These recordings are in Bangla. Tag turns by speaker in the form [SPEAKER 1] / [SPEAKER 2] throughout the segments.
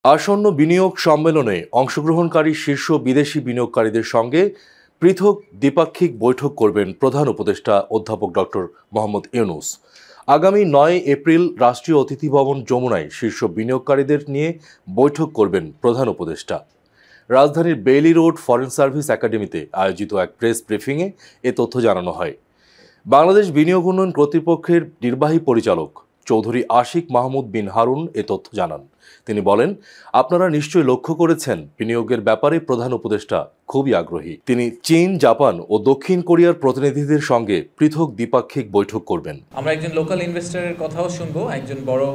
[SPEAKER 1] আসন্ন বিনিয়োগ সম্মেলনে অংশগ্রহণকারী শীর্ষ বিদেশি বিনিয়োগকারীদের সঙ্গে পৃথক দ্বিপাক্ষিক বৈঠক করবেন প্রধান উপদেষ্টা অধ্যাপক ডক্টর মোহাম্মদ ইউনূস। আগামী ৯ এপ্রিল রাষ্ট্রীয় অতিথি ভবন যমুনায় শীর্ষ বিনিয়োগকারীদের নিয়ে বৈঠক করবেন প্রধান উপদেষ্টা। রাজধানীর বেইলি রোড ফরেন সার্ভিস একাডেমিতে আয়োজিত এক প্রেস ব্রিফিংয়ে এ তথ্য জানানো হয়। বাংলাদেশ বিনিয়োগ উন্নয়ন কর্তৃপক্ষের নির্বাহী পরিচালক চৌধুরী আশিক মাহমুদ বিন হারুন এ তথ্য জানান। তিনি বলেন, আপনারা নিশ্চয়ই লক্ষ্য করেছেন বিনিয়োগের ব্যাপারে প্রধান উপদেষ্টা খুবই আগ্রহী। তিনি চীন, জাপান ও দক্ষিণ কোরিয়ার প্রতিনিধিদের সঙ্গে পৃথক দ্বিপাক্ষিক বৈঠক করবেন।
[SPEAKER 2] আমরা একজন লোকাল ইনভেস্টরের কথাও শুনবো, একজন বড়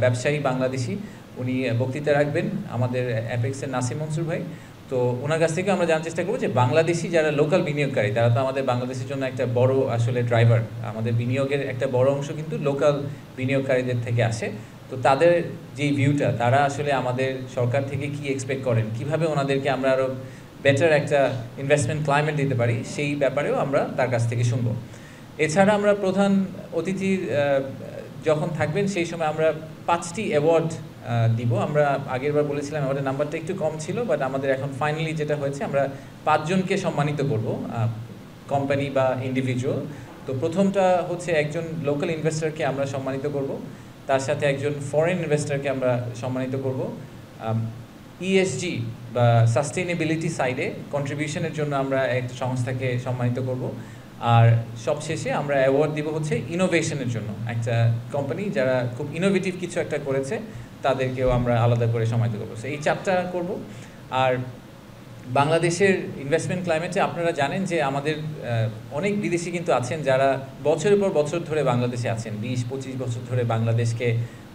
[SPEAKER 2] ব্যবসায়ী বাংলাদেশি, উনি বক্তৃতা রাখবেন, আমাদের অ্যাপেক্সের নাসিম মনসুর ভাই। তো ওনার কাছ থেকে আমরা জানার চেষ্টা করবো যে বাংলাদেশি যারা লোকাল বিনিয়োগকারী, তারা তো আমাদের বাংলাদেশের জন্য একটা বড় আসলে ড্রাইভার। আমাদের বিনিয়োগের একটা বড় অংশ কিন্তু লোকাল বিনিয়োগকারীদের থেকে আসে। তো তাদের যেই ভিউটা, তারা আসলে আমাদের সরকার থেকে কি এক্সপেক্ট করেন, কিভাবে ওনাদেরকে আমরা আরও বেটার একটা ইনভেস্টমেন্ট ক্লাইমেট দিতে পারি, সেই ব্যাপারেও আমরা তার কাছ থেকে শুনবো। এছাড়া আমরা প্রধান অতিথি যখন থাকবেন সেই সময় আমরা 5টি অ্যাওয়ার্ড দিব। আমরা আগেরবার বলেছিলাম অ্যাওয়ার্ডের নাম্বারটা একটু কম ছিল, বাট আমাদের এখন ফাইনালি যেটা হয়েছে, আমরা 5 জনকে সম্মানিত করব, কোম্পানি বা ইন্ডিভিজুয়াল। তো প্রথমটা হচ্ছে একজন লোকাল ইনভেস্টরকে আমরা সম্মানিত করব, তার সাথে একজন ফরেন ইনভেস্টরকে আমরা সম্মানিত করব। ইএসজি বা সাস্টেইনেবিলিটি সাইডে কন্ট্রিবিউশনের জন্য আমরা একটা সংস্থাকে সম্মানিত করব। আর সবশেষে আমরা অ্যাওয়ার্ড দিব হচ্ছে ইনোভেশনের জন্য, একটা কোম্পানি যারা খুব ইনোভেটিভ কিছু একটা করেছে তাদেরকেও আমরা আলাদা করে সম্মানিত করবো। এই 4টা করব। আর বাংলাদেশের ইনভেস্টমেন্ট ক্লাইমেটে আপনারা জানেন যে আমাদের অনেক বিদেশি কিন্তু আছেন যারা বছরের পর বছর ধরে বাংলাদেশে আছেন, 20-25 বছর ধরে বাংলাদেশকে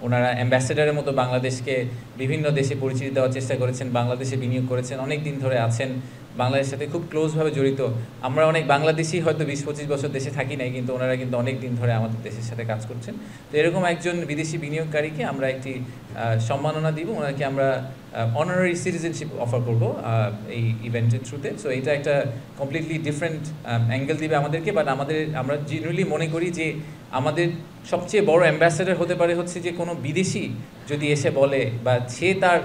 [SPEAKER 2] ওনারা অ্যাম্বাসেডারের মতো বাংলাদেশকে বিভিন্ন দেশে পরিচিতি দেওয়ার চেষ্টা করেছেন, বাংলাদেশে বিনিয়োগ করেছেন, অনেক দিন ধরে আছেন, বাংলাদেশের সাথে খুব ক্লোজভাবে জড়িত। আমরা অনেক বাংলাদেশি হয়তো 20-25 বছর দেশে থাকি নাই, কিন্তু ওনারা কিন্তু অনেক দিন ধরে আমাদের দেশের সাথে কাজ করছেন। তো এরকম একজন বিদেশি বিনিয়োগকারীকে আমরা একটি সম্মাননা দিব, ওনাকে আমরা অনারারি সিটিজেনশিপ অফার করব এই ইভেন্টের থ্রুতে। সো এটা একটা কমপ্লিটলি ডিফারেন্ট অ্যাঙ্গেল দিবে আমাদেরকে, বাট আমরা জেনারেলি মনে করি যে আমাদের সবচেয়ে বড় অ্যাম্বাসেডার হতে পারে হচ্ছে যে কোনো বিদেশি যদি এসে বলে বা সে তার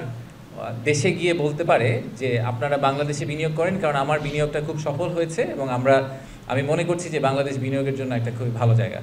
[SPEAKER 2] দেশে গিয়ে বলতে পারে যে আপনারা বাংলাদেশে বিনিয়োগ করেন, কারণ আমার বিনিয়োগটা খুব সফল হয়েছে এবং আমি মনে করছি যে বাংলাদেশ বিনিয়োগের জন্য একটা খুবই ভালো জায়গা।